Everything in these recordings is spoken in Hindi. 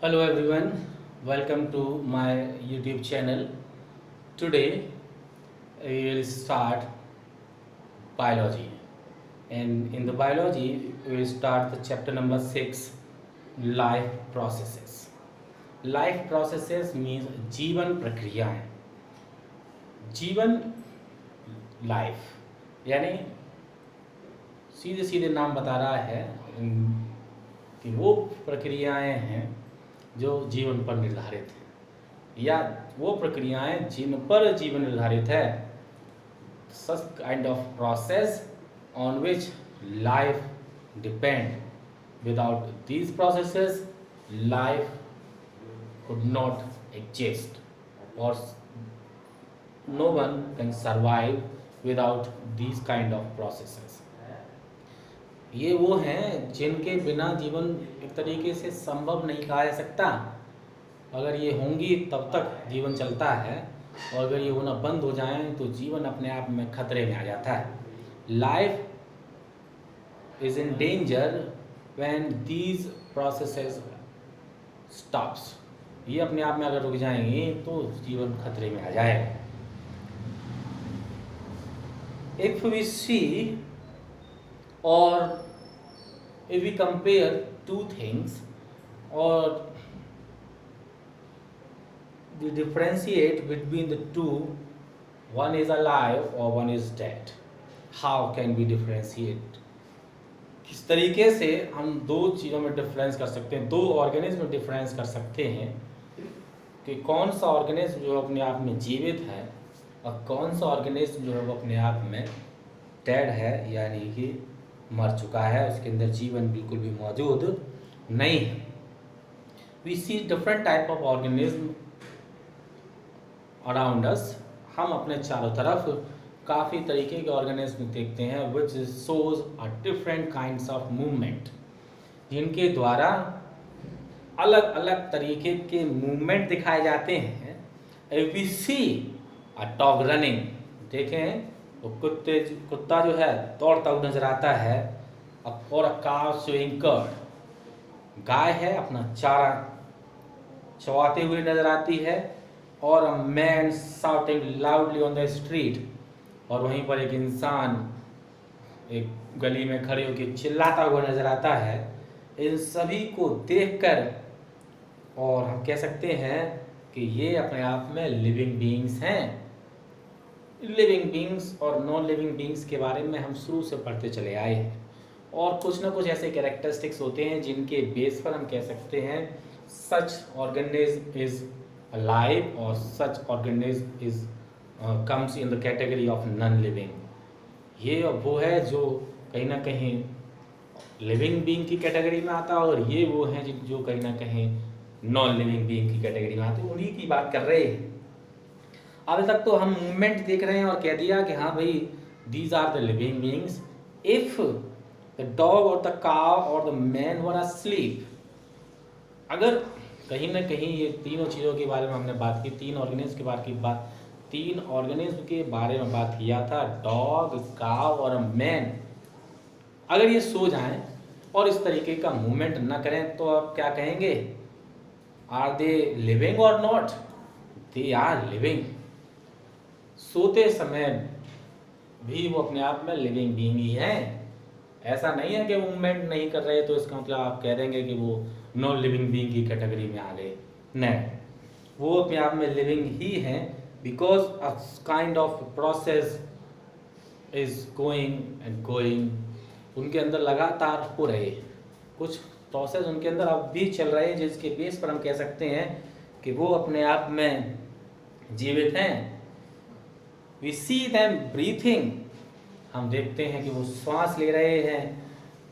Hello everyone, welcome to my YouTube channel. Today we will start biology, and in the biology we will start the chapter number 6, life processes. Life processes means जीवन प्रक्रियाएं. जीवन लाइफ यानी सीधे सीधे नाम बता रहा है कि वो प्रक्रियाएं हैं जो जीवन पर निर्धारित है या वो प्रक्रियाएं जिन पर जीवन निर्धारित है. such kind of process on which life depend. Without these processes life could not exist, or no one can survive without these kind of processes. ये वो हैं जिनके बिना जीवन एक तरीके से संभव नहीं कहा जा सकता. अगर ये होंगी तब तक जीवन चलता है, और अगर ये होना बंद हो जाए तो जीवन अपने आप में खतरे में आ जाता है. Life is in danger when these processes stops. ये अपने आप में अगर रुक जाएंगी तो जीवन खतरे में आ जाएगा. If we see or if we compare two things or we differentiate between the two, one is alive or one is dead. How can we differentiate? किस तरीके से हम दो चीज़ों में डिफरेंस कर सकते हैं, दो ऑर्गेनिज्म में डिफरेंस कर सकते हैं कि कौन सा ऑर्गेनिज्म जो अपने आप में जीवित है और कौन सा ऑर्गेनिज्म जो है वो अपने आप में डेड है, यानी कि मर चुका है, उसके अंदर जीवन बिल्कुल भी मौजूद नहीं है. We see different type of organism around us. हम अपने चारों तरफ काफ़ी तरीके के ऑर्गेनिज्म देखते हैं which shows a different kinds of movement, जिनके द्वारा अलग अलग तरीके के मूवमेंट दिखाए जाते हैं. If we see a dog running, देखें वो कुत्ता जो है दौड़ता हुआ नजर आता है. और अ काव स्विंग कर्ड, गाय है अपना चारा चबाते हुए नजर आती है. और a man shouting loudly on the street, और वहीं पर एक इंसान एक गली में खड़े होकर चिल्लाता हुआ नजर आता है. इन सभी को देखकर और हम कह सकते हैं कि ये अपने आप में लिविंग बीइंग्स हैं. लिविंग बीइंग्स और नॉन लिविंग बीइंग्स के बारे में हम शुरू से पढ़ते चले आए हैं, और कुछ ना कुछ ऐसे कैरेक्टरिस्टिक्स होते हैं जिनके बेस पर हम कह सकते हैं सच ऑर्गेनिज्म इज अलाइव और such organism is comes in the category of non living. ये वो है जो कहीं ना कहीं लिविंग बीइंग की कैटेगरी में आता है, और ये वो हैं जो कहीं ना कहीं नॉन लिविंग बीइंग की कैटेगरी में आते हैं. उन्हीं की बात कर रहे हैं. अभी तक तो हम मूवमेंट देख रहे हैं और कह दिया कि हाँ भाई these are the living beings. If the dog or the cow or the man were asleep, अगर कहीं ना कहीं ये तीनों चीज़ों के बारे में हमने बात की, तीन ऑर्गेनिज्म के बारे में बात किया था, डॉग, काव और मैन. अगर ये सो जाएं और इस तरीके का मूवमेंट न करें तो आप क्या कहेंगे? Are they living or not? They are living. सोते समय भी वो अपने आप में लिविंग बीइंग ही हैं. ऐसा नहीं है कि मूवमेंट नहीं कर रहे तो इसका मतलब आप कह देंगे कि वो नॉन लिविंग बीइंग की कैटेगरी में आ गए. नहीं, वो अपने आप में लिविंग ही हैं, because a kind of process is going and going. उनके अंदर लगातार हो रहे कुछ प्रोसेस उनके अंदर अब भी चल रहे हैं, जिसके बेस पर हम कह सकते हैं कि वो अपने आप में जीवित हैं. वी सी दैम ब्रीथिंग, हम देखते हैं कि वो श्वास ले रहे हैं,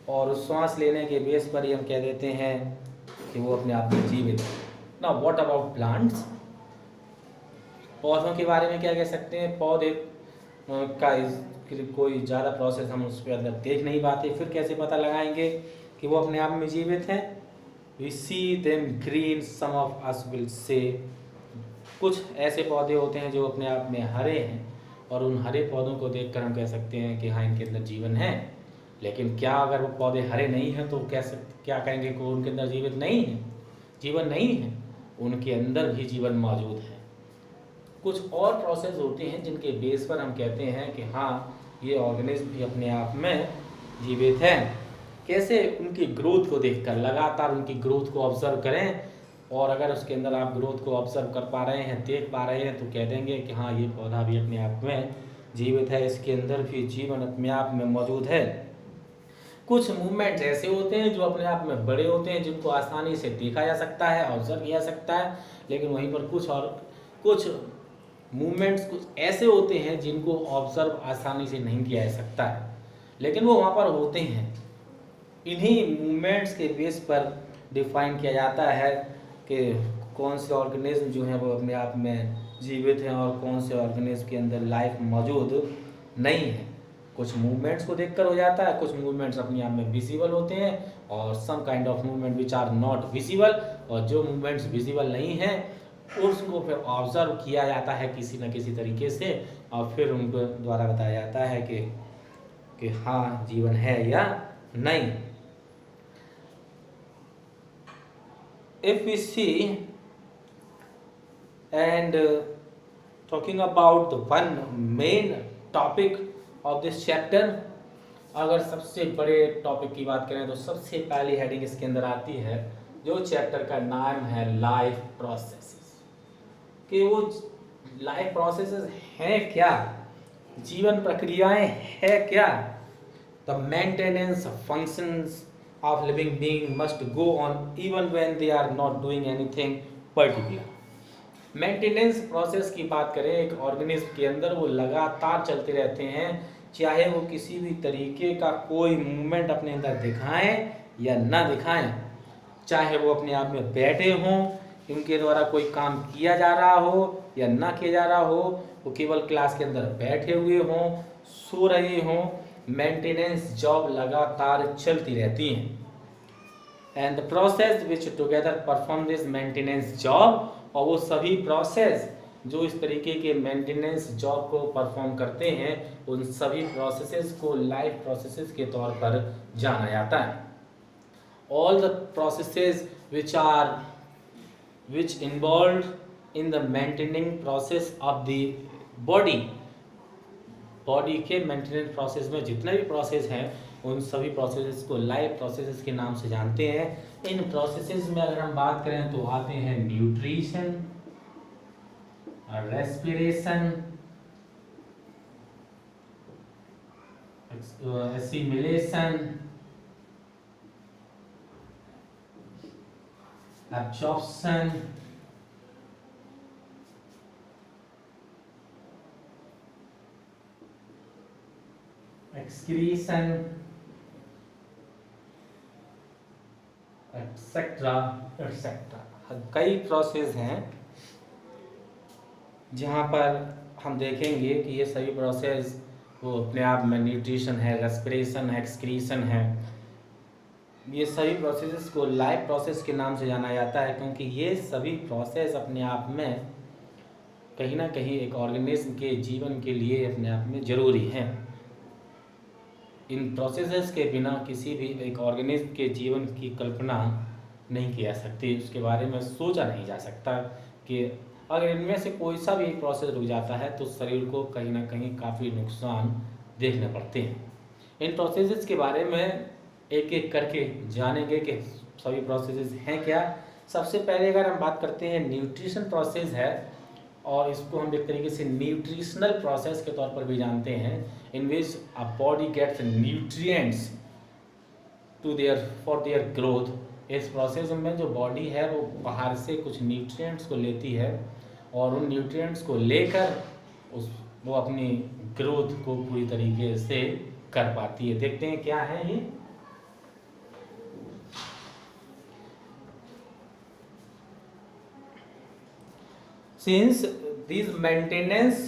और उस श्वास लेने के बेस पर ही हम कह देते हैं कि वो अपने आप में जीवित है. Now what about plants? पौधों के बारे में क्या कह सकते हैं? पौधे का कोई ज़्यादा प्रोसेस हम उस पर अंदर देख नहीं पाते, फिर कैसे पता लगाएंगे कि वो अपने आप में जीवित हैं? We see them green, some of us will say. कुछ ऐसे पौधे होते हैं जो अपने आप में हरे हैं, और उन हरे पौधों को देखकर हम कह सकते हैं कि हाँ इनके अंदर जीवन है. लेकिन क्या अगर वो पौधे हरे नहीं हैं तो क्या कहेंगे कि उनके अंदर जीवित नहीं है? जीवन नहीं है, उनके अंदर भी जीवन मौजूद है। कुछ और प्रोसेस होते हैं जिनके बेस पर हम कहते हैं कि हाँ, ये ऑर्गेनिज्म भी अपने आप में जीवित है। कैसे? उनकी ग्रोथ को देखकर, लगातार उनकी ग्रोथ को ऑब्जर्व करें, और अगर उसके अंदर आप ग्रोथ को ऑब्जर्व कर पा रहे हैं, देख पा रहे हैं, तो कह देंगे कि हाँ, ये पौधा भी अपने आप में जीवित है, इसके अंदर भी जीवन अपने आप में मौजूद है। कुछ मूवमेंट्स ऐसे होते हैं जो अपने आप में बड़े होते हैं, जिनको आसानी से देखा जा सकता है, ऑब्जर्व किया जा सकता है, लेकिन वहीं पर कुछ मूवमेंट्स कुछ ऐसे होते हैं जिनको ऑब्जर्व आसानी से नहीं किया जा सकता है, लेकिन वो वहाँ पर होते हैं। इन्हीं मूवमेंट्स के बेस पर डिफाइन किया जाता है कि कौन से ऑर्गेनिज्म जो हैं वो अपने आप में जीवित हैं और कौन से ऑर्गेनिज्म के अंदर लाइफ मौजूद नहीं है। कुछ मूवमेंट्स को देखकर हो जाता है, कुछ मूवमेंट्स अपने आप में विजिबल होते हैं, और some kind of movement which are not visible, और जो मूवमेंट्स विजिबल नहीं हैं उसको फिर ऑब्जर्व किया जाता है किसी न किसी तरीके से, और फिर उनको द्वारा बताया जाता है कि हाँ, जीवन है या नहीं। If we see and talking about the one main topic of this chapter, अगर सबसे बड़े टॉपिक की बात करें तो सबसे पहली हेडिंग इसके अंदर आती है, जो चैप्टर का नाम है लाइफ प्रोसेसेस। कि वो लाइफ प्रोसेसेस हैं क्या, जीवन प्रक्रियाएं है क्या। The maintenance functions of living being must go on even when they are not doing anything particular। Maintenance process की बात करें एक ऑर्गेनिज्म के अंदर, वो लगातार चलते रहते हैं, चाहे वो किसी भी तरीके का कोई मूवमेंट अपने अंदर दिखाएं या ना दिखाएं, चाहे वो अपने आप में बैठे हों, उनके द्वारा कोई काम किया जा रहा हो या ना किया जा रहा हो, वो केवल क्लास के अंदर बैठे हुए हों, सो रहे हों, मेंटेनेंस जॉब लगातार चलती रहती हैं। And the process which together perform this maintenance job, और वो सभी प्रोसेस जो इस तरीके के मेंटेनेंस जॉब को परफॉर्म करते हैं, उन सभी प्रोसेसेस को लाइफ प्रोसेसेस के तौर पर जाना जाता है। All the processes which involved in the maintaining process of the body, body के मेंटेनेंस प्रोसेस में जितने भी प्रोसेस हैं, उन सभी प्रोसेसेस को लाइफ प्रोसेसेस के नाम से जानते हैं। इन प्रोसेसेस में अगर हम बात करें तो आते हैं nutrition, respiration, assimilation, absorption, excretion, etcetera etcetera. कई प्रोसेस हैं जहाँ पर हम देखेंगे कि ये सभी प्रोसेस वो अपने आप में न्यूट्रिशन है, रेस्पिरेशन है, एक्सक्रीशन है, ये सभी प्रोसेसेस को लाइफ प्रोसेस के नाम से जाना जाता है, क्योंकि ये सभी प्रोसेस अपने आप में कहीं ना कहीं एक ऑर्गेनिज्म के जीवन के लिए अपने आप में ज़रूरी हैं। इन प्रोसेसेस के बिना किसी भी एक ऑर्गेनिज्म के जीवन की कल्पना नहीं की जा सकती, उसके बारे में सोचा नहीं जा सकता कि अगर इनमें से कोई सा भी प्रोसेस रुक जाता है तो शरीर को कहीं ना कहीं काफ़ी नुकसान देखने पड़ते हैं। इन प्रोसेसेस के बारे में एक एक करके जानेंगे कि सभी प्रोसेसेस हैं क्या। सबसे पहले अगर हम बात करते हैं, न्यूट्रिशन प्रोसेस है, और इसको हम एक तरीके से न्यूट्रिशनल प्रोसेस के तौर पर भी जानते हैं, in which a body gets nutrients for their growth. इस प्रोसेस में जो बॉडी है वो बाहर से कुछ न्यूट्रिएंट्स को लेती है, और उन न्यूट्रिएंट्स को लेकर वो अपनी ग्रोथ को पूरी तरीके से कर पाती है। देखते हैं क्या है ये। Since these maintenance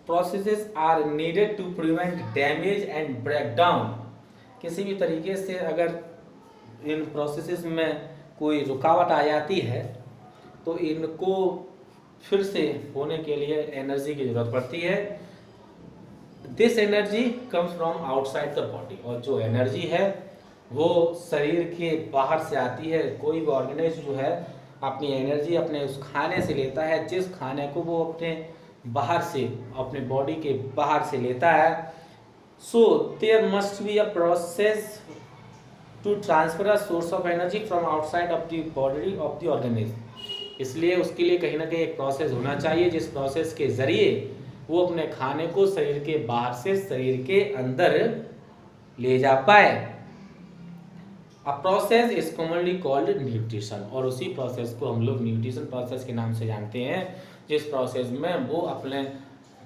processes are needed to prevent damage and breakdown, किसी भी तरीके से अगर इन प्रोसेसेस में कोई रुकावट आ जाती है तो इनको फिर से होने के लिए एनर्जी की ज़रूरत पड़ती है। This energy comes from outside the body, और जो एनर्जी है वो शरीर के बाहर से आती है। कोई भी ऑर्गेनिज्म जो है अपनी एनर्जी अपने उस खाने से लेता है, जिस खाने को वो अपने बाहर से, अपने बॉडी के बाहर से लेता है। So there must be a process to transfer a source of energy from outside of the body of the organism. इसलिए उसके लिए कहीं ना कहीं एक प्रोसेस होना चाहिए, जिस प्रोसेस के जरिए वो अपने खाने को शरीर के बाहर से शरीर के अंदर ले जा पाए। A process is commonly called nutrition, और उसी प्रोसेस को हम लोग न्यूट्रिशन प्रोसेस के नाम से जानते हैं, जिस प्रोसेस में वो अपने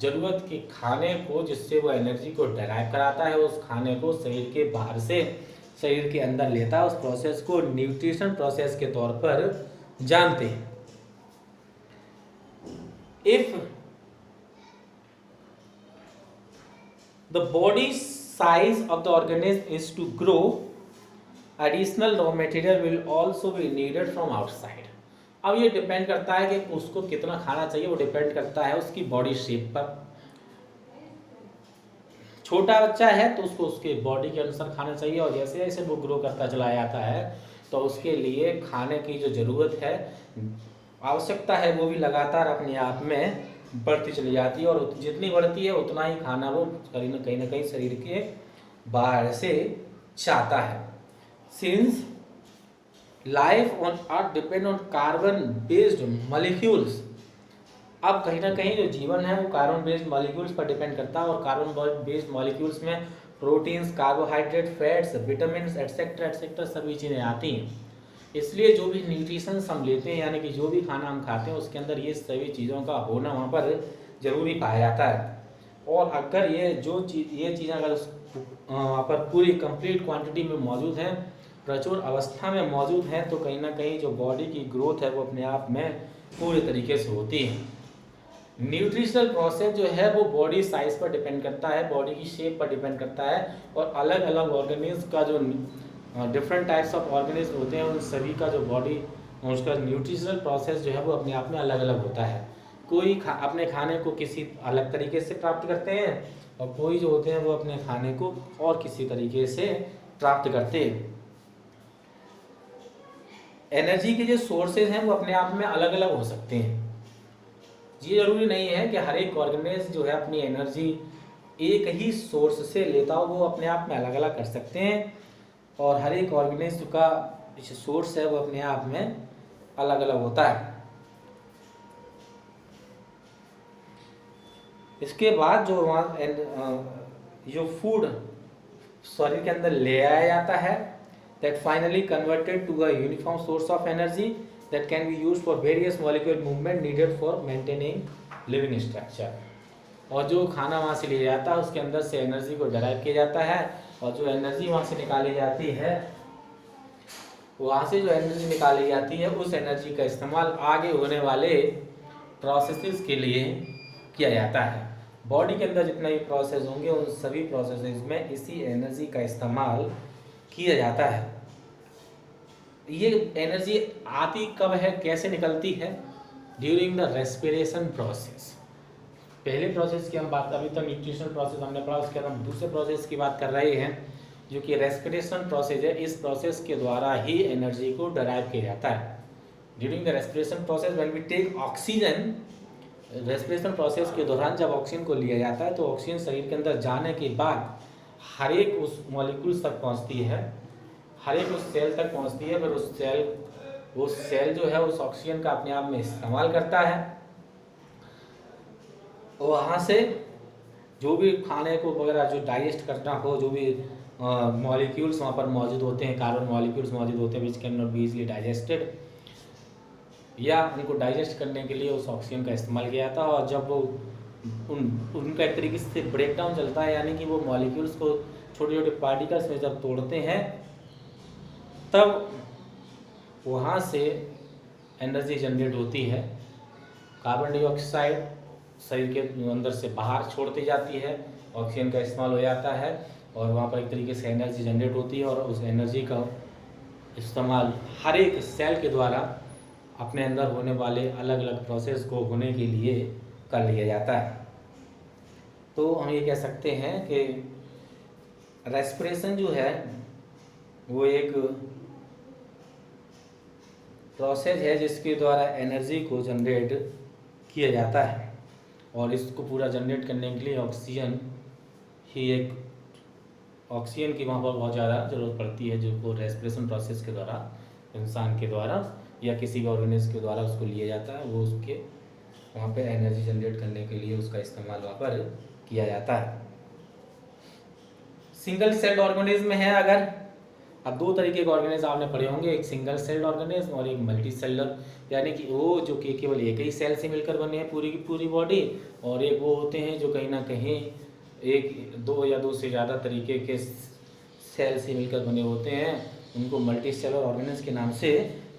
ज़रूरत के खाने को, जिससे वो एनर्जी को डराइव कराता है, उस खाने को शरीर के बाहर से शरीर के अंदर लेता है। उस प्रोसेस को न्यूट्रिशन प्रोसेस के तौर पर जानते हैं। If the body size of the organism is to grow, additional raw material will also be needed from outside. अब ये डिपेंड करता है कि उसको कितना खाना चाहिए, वो डिपेंड करता है उसकी बॉडी शेप पर। छोटा बच्चा है तो उसको उसके बॉडी के अनुसार खाना चाहिए, और जैसे जैसे वो ग्रो करता चला जाता है तो उसके लिए खाने की जो ज़रूरत है, आवश्यकता है, वो भी लगातार अपने आप में बढ़ती चली जाती है, और जितनी बढ़ती है उतना ही खाना वो कहीं ना कहीं शरीर के बाहर से चाहता है। Since life on earth depend on carbon based molecules, अब कहीं ना कहीं जो जीवन है वो कार्बन बेस्ड मॉलिक्यूल्स पर डिपेंड करता है, और कार्बन बेस्ड मॉलिक्यूल्स में proteins, carbohydrate, fats, vitamin etcetera etcetera सभी चीज़ें आती हैं। इसलिए जो भी न्यूट्रिशन हम लेते हैं, यानी कि जो भी खाना हम खाते हैं, उसके अंदर ये सभी चीज़ों का होना वहाँ पर ज़रूरी पाया जाता है। और अगर ये चीज़ें अगर वहाँ पर पूरी कंप्लीट क्वांटिटी में मौजूद हैं, प्रचुर अवस्था में मौजूद हैं, तो कहीं ना कहीं जो बॉडी की ग्रोथ है वो अपने आप में पूरे तरीके से होती है। न्यूट्रिशनल प्रोसेस जो है वो बॉडी साइज पर डिपेंड करता है, बॉडी की शेप पर डिपेंड करता है, और अलग अलग ऑर्गेनिज्म का जो डिफरेंट टाइप्स ऑफ ऑर्गेनिज्म होते हैं, उन सभी का जो बॉडी उसका न्यूट्रिशनल प्रोसेस जो है वो अपने आप में अलग अलग होता है। कोई अपने खाने को किसी अलग तरीके से प्राप्त करते हैं, और कोई जो होते हैं वो अपने खाने को और किसी तरीके से प्राप्त करते हैं। एनर्जी के जो सोर्सेज हैं वो अपने आप में अलग अलग हो सकते हैं। ये जरूरी नहीं है कि हर एक ऑर्गेनिज्म जो है अपनी एनर्जी एक ही सोर्स से लेता हो, वो अपने आप में अलग अलग कर सकते हैं, और हर एक ऑर्गेनिज्म का जो सोर्स है वो अपने आप में अलग अलग होता है। इसके बाद जो जो फूड शरीर के अंदर ले आया जाता है, that finally converted to a uniform source of energy that can be used for various molecular movement needed for maintaining living structure। और जो खाना वहाँ से लिया जाता है उसके अंदर से एनर्जी को डराइव किया जाता है, और जो एनर्जी वहाँ से निकाली जाती है, वहाँ से जो एनर्जी निकाली जाती है उस एनर्जी का इस्तेमाल आगे होने वाले प्रोसेसेस के लिए किया जाता है। बॉडी के अंदर जितना भी प्रोसेस होंगे उन सभी प्रोसेसेस में इसी एनर्जी का इस्तेमाल किया जाता है। ये एनर्जी आती कब है, कैसे निकलती है? During the respiration process. पहले प्रोसेस की हम बात, अभी तक न्यूट्रिशनल प्रोसेस हमने पढ़ा, उसके बाद हम दूसरे प्रोसेस की बात कर रहे हैं जो कि रेस्पिरेशन प्रोसेस है। इस प्रोसेस के द्वारा ही एनर्जी को डराइव किया जाता है। During the respiration process when we take oxygen, respiration process के दौरान जब ऑक्सीजन को लिया जाता है तो ऑक्सीजन शरीर के अंदर जाने के बाद हर एक उस मॉलिक्यूल्स तक पहुंचती है, हर एक उस सेल तक पहुंचती है, फिर उस सेल जो है उस ऑक्सीजन का अपने आप में इस्तेमाल करता है। वहाँ से जो भी खाने को वगैरह जो डाइजेस्ट करना हो, जो भी मॉलिक्यूल्स वहाँ पर मौजूद होते हैं, कार्बन मॉलिक्यूल्स मौजूद होते हैं which can not be easily digested, या उनको डाइजेस्ट करने के लिए उस ऑक्सीजन का इस्तेमाल किया जाता है। और जब वो उनका एक तरीके से ब्रेक डाउन चलता है, यानी कि वो मॉलिक्यूल्स को छोटे छोटे पार्टिकल्स में जब तोड़ते हैं, तब वहाँ से एनर्जी जनरेट होती है। कार्बन डाइऑक्साइड शरीर के अंदर से बाहर छोड़ती जाती है, ऑक्सीजन का इस्तेमाल हो जाता है, और वहाँ पर एक तरीके से एनर्जी जनरेट होती है, और उस एनर्जी का इस्तेमाल हर एक सेल के द्वारा अपने अंदर होने वाले अलग अलग प्रोसेस को होने के लिए कर लिया जाता है। तो हम ये कह सकते हैं कि रेस्पिरेशन जो है वो एक प्रोसेस है जिसके द्वारा एनर्जी को जनरेट किया जाता है, और इसको पूरा जनरेट करने के लिए ऑक्सीजन की वहाँ पर बहुत ज़्यादा ज़रूरत पड़ती है, जो वो रेस्पिरेशन प्रोसेस के द्वारा इंसान के द्वारा या किसी भी ऑर्गेनिज्म के द्वारा उसको लिया जाता है। वो उसके वहाँ पे एनर्जी जनरेट करने के लिए उसका इस्तेमाल वहाँ पर किया जाता है। सिंगल सेल्ड ऑर्गेनिज्म है अगर, अब दो तरीके के ऑर्गेनिज्म आपने पढ़े होंगे, एक सिंगल सेल्ड ऑर्गेनिज्म और एक मल्टी सेलर, यानी कि वो जो कि केवल एक ही सेल से मिलकर बने हैं पूरी की पूरी बॉडी, और एक वो होते हैं जो कहीं ना कहीं एक दो या दो से ज़्यादा तरीके के सेल से मिलकर बने होते हैं, उनको मल्टी सेलर ऑर्गेनिज्म के नाम से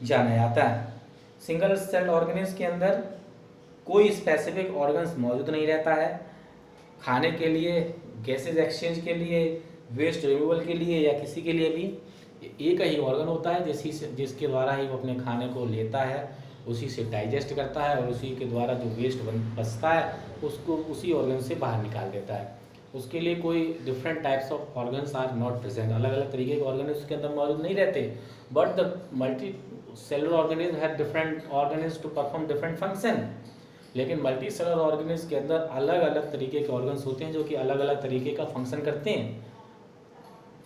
जाना जाता है। सिंगल सेल्ड ऑर्गेनिज्म के अंदर कोई स्पेसिफिक ऑर्गन्स मौजूद नहीं रहता है। खाने के लिए, गैसेज एक्सचेंज के लिए, वेस्ट रिमूवल के लिए या किसी के लिए भी एक ही ऑर्गन होता है जिसके द्वारा ही वो अपने खाने को लेता है, उसी से डाइजेस्ट करता है, और उसी के द्वारा जो वेस्ट बचता है उसको उसी ऑर्गन से बाहर निकाल देता है। उसके लिए कोई different types of organs are not present, अलग अलग तरीके के ऑर्गन उसके अंदर मौजूद नहीं रहते, but the multi cellular organism have different organs to perform different function. लेकिन मल्टी सेलुलर ऑर्गेनिज्म के अंदर अलग अलग तरीके के ऑर्गन्स होते हैं जो कि अलग अलग तरीके का फंक्शन करते हैं।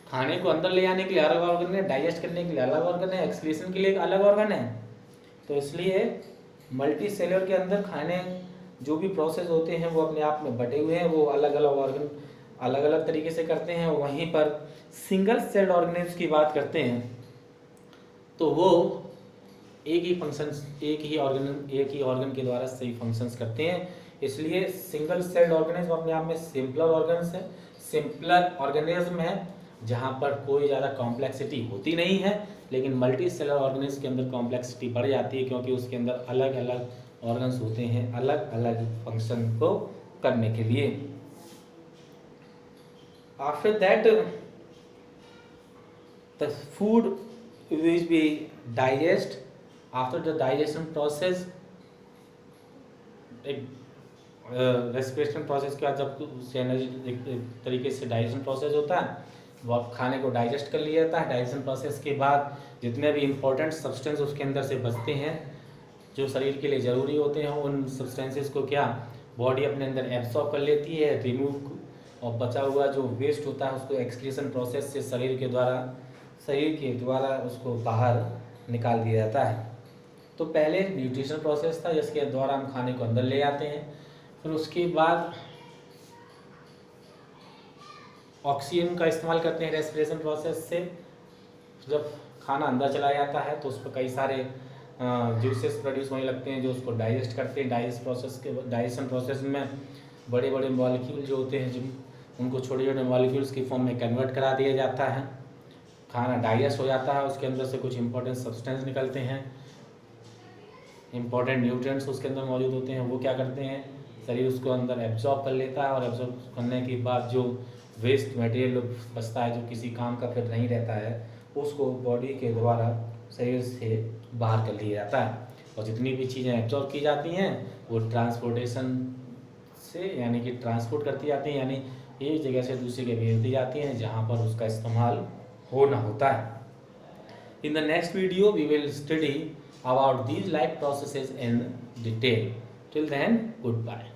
खाने को अंदर ले आने के लिए अलग ऑर्गन है, डाइजेस्ट करने के लिए अलग ऑर्गन है, एक्सक्रीशन के लिए एक अलग ऑर्गन है। तो इसलिए मल्टी सेलुलर के अंदर खाने जो भी प्रोसेस होते हैं वो अपने आप में बटे हुए हैं, वो अलग अलग ऑर्गन अलग अलग तरीके से करते हैं। वहीं पर सिंगल सेल्ड ऑर्गेनिज्म की बात करते हैं तो वो एक ही ऑर्गन के द्वारा सही फंक्शंस करते हैं। इसलिए सिंगल सेल्ड ऑर्गेनिज्म अपने आप में सिंपलर ऑर्गेनिज्म है जहाँ पर कोई ज़्यादा कॉम्प्लेक्सिटी होती नहीं है। लेकिन मल्टी सेलुलर ऑर्गेनिज्म के अंदर कॉम्प्लेक्सिटी बढ़ जाती है, क्योंकि उसके अंदर अलग अलग ऑर्गन्स होते हैं अलग अलग फंक्शन को करने के लिए। After that the food will be digest. After the digestion process, एक रेस्पिरेशन प्रोसेस के बाद जब एनर्जी एक तरीके से डाइजेशन प्रोसेस होता है, वो खाने को डाइजेस्ट कर लिया जाता है। डाइजेशन प्रोसेस के बाद जितने भी इंपॉर्टेंट सब्सटेंस उसके अंदर से बचते हैं जो शरीर के लिए ज़रूरी होते हैं, उन सब्सटेंसेस को क्या बॉडी अपने अंदर एब्सॉर्ब कर लेती है, रिमूव, और बचा हुआ जो वेस्ट होता है उसको एक्सक्रीशन प्रोसेस से शरीर के द्वारा उसको बाहर निकाल दिया जाता है। तो पहले न्यूट्रिशन प्रोसेस था जिसके द्वारा हम खाने को अंदर ले आते हैं, फिर उसके बाद ऑक्सीजन का इस्तेमाल करते हैं रेस्पिरेशन प्रोसेस से। जब खाना अंदर चला जाता है तो उस पर कई सारे जूसेस प्रोड्यूस होने लगते हैं जो उसको डाइजेस्ट करते हैं। डाइजेशन प्रोसेस में बड़े बड़े मॉलिक्यूल जो होते हैं उनको छोटे छोटे मॉलिक्यूल्स की फॉर्म में कन्वर्ट करा दिया जाता है। खाना डाइजेस्ट हो जाता है, उसके अंदर से कुछ इंपॉर्टेंट सब्सटेंस निकलते हैं, इंपॉर्टेंट न्यूट्रिएंट्स उसके अंदर मौजूद होते हैं। वो क्या करते हैं, शरीर उसको अंदर एब्जॉर्ब कर लेता है, और एब्जॉर्ब करने के बाद जो वेस्ट मटेरियल बचता है जो किसी काम का फिर नहीं रहता है, उसको बॉडी के द्वारा शरीर से बाहर कर लिया जाता है। और जितनी भी चीज़ें एब्जॉर्ब की जाती हैं वो ट्रांसपोर्टेशन से, यानी कि ट्रांसपोर्ट करती जाती हैं, यानी एक जगह से दूसरी जगह भेज दी जाती हैं जहाँ पर उसका इस्तेमाल होना होता है। In the next video we will study about these life processes in detail. Till then, goodbye.